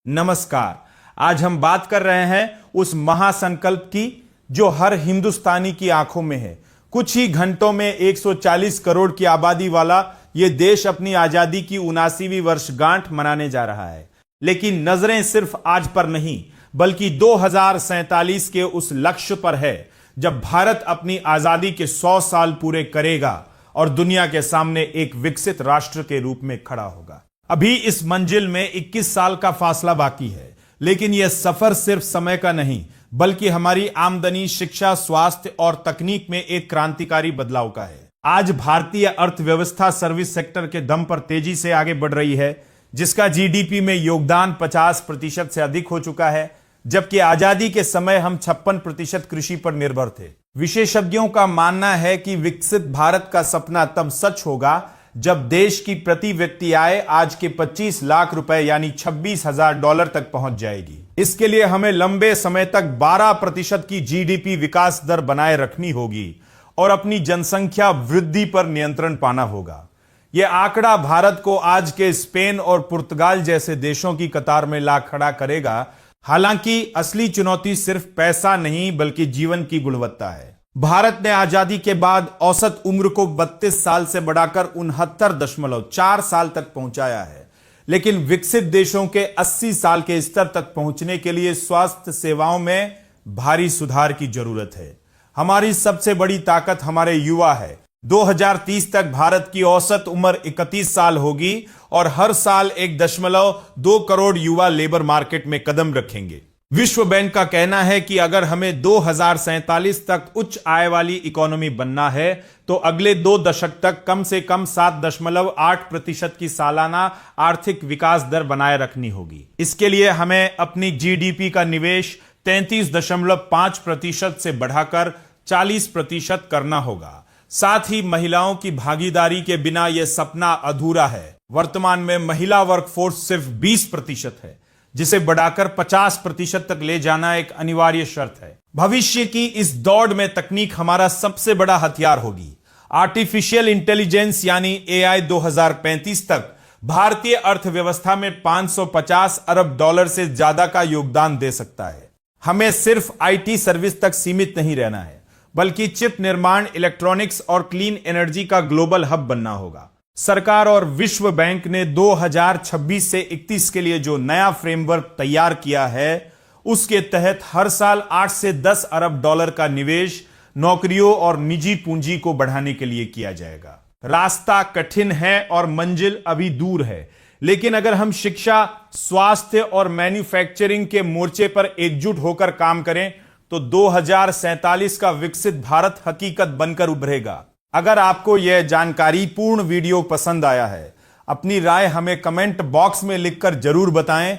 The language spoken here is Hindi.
नमस्कार। आज हम बात कर रहे हैं उस महासंकल्प की जो हर हिंदुस्तानी की आंखों में है। कुछ ही घंटों में 140 करोड़ की आबादी वाला यह देश अपनी आजादी की 79वीं वर्षगांठ मनाने जा रहा है। लेकिन नजरें सिर्फ आज पर नहीं बल्कि 2047 के उस लक्ष्य पर है जब भारत अपनी आजादी के 100 साल पूरे करेगा और दुनिया के सामने एक विकसित राष्ट्र के रूप में खड़ा होगा। अभी इस मंजिल में 21 साल का फासला बाकी है, लेकिन यह सफर सिर्फ समय का नहीं बल्कि हमारी आमदनी, शिक्षा, स्वास्थ्य और तकनीक में एक क्रांतिकारी बदलाव का है। आज भारतीय अर्थव्यवस्था सर्विस सेक्टर के दम पर तेजी से आगे बढ़ रही है, जिसका जीडीपी में योगदान 50% से अधिक हो चुका है, जबकि आजादी के समय हम 56% कृषि पर निर्भर थे। विशेषज्ञों का मानना है कि विकसित भारत का सपना तब सच होगा जब देश की प्रति व्यक्ति आय आज के 25 लाख रुपए यानी $26,000 तक पहुंच जाएगी। इसके लिए हमें लंबे समय तक 12% की जीडीपी विकास दर बनाए रखनी होगी और अपनी जनसंख्या वृद्धि पर नियंत्रण पाना होगा। यह आंकड़ा भारत को आज के स्पेन और पुर्तगाल जैसे देशों की कतार में ला खड़ा करेगा। हालांकि असली चुनौती सिर्फ पैसा नहीं बल्कि जीवन की गुणवत्ता है। भारत ने आजादी के बाद औसत उम्र को 32 साल से बढ़ाकर 69.4 साल तक पहुंचाया है, लेकिन विकसित देशों के 80 साल के स्तर तक पहुंचने के लिए स्वास्थ्य सेवाओं में भारी सुधार की जरूरत है। हमारी सबसे बड़ी ताकत हमारे युवा है। 2030 तक भारत की औसत उम्र 31 साल होगी और हर साल 1.2 करोड़ युवा लेबर मार्केट में कदम रखेंगे। विश्व बैंक का कहना है कि अगर हमें 2047 तक उच्च आय वाली इकोनॉमी बनना है तो अगले 2 दशक तक कम से कम 7.8% की सालाना आर्थिक विकास दर बनाए रखनी होगी। इसके लिए हमें अपनी जीडीपी का निवेश 33.5% से बढ़ाकर 40% करना होगा। साथ ही महिलाओं की भागीदारी के बिना यह सपना अधूरा है। वर्तमान में महिला वर्कफोर्स सिर्फ 20% है, जिसे बढ़ाकर 50% तक ले जाना एक अनिवार्य शर्त है। भविष्य की इस दौड़ में तकनीक हमारा सबसे बड़ा हथियार होगी। आर्टिफिशियल इंटेलिजेंस यानी एआई 2035 तक भारतीय अर्थव्यवस्था में $550 अरब से ज्यादा का योगदान दे सकता है। हमें सिर्फ आईटी सर्विस तक सीमित नहीं रहना है बल्कि चिप निर्माण, इलेक्ट्रॉनिक्स और क्लीन एनर्जी का ग्लोबल हब बनना होगा। सरकार और विश्व बैंक ने 2026 से 31 के लिए जो नया फ्रेमवर्क तैयार किया है, उसके तहत हर साल 8 से 10 अरब डॉलर का निवेश नौकरियों और निजी पूंजी को बढ़ाने के लिए किया जाएगा। रास्ता कठिन है और मंजिल अभी दूर है, लेकिन अगर हम शिक्षा, स्वास्थ्य और मैन्युफैक्चरिंग के मोर्चे पर एकजुट होकर काम करें तो 2047 का विकसित भारत हकीकत बनकर उभरेगा। अगर आपको यह जानकारी पूर्ण वीडियो पसंद आया है, अपनी राय हमें कमेंट बॉक्स में लिखकर जरूर बताएं।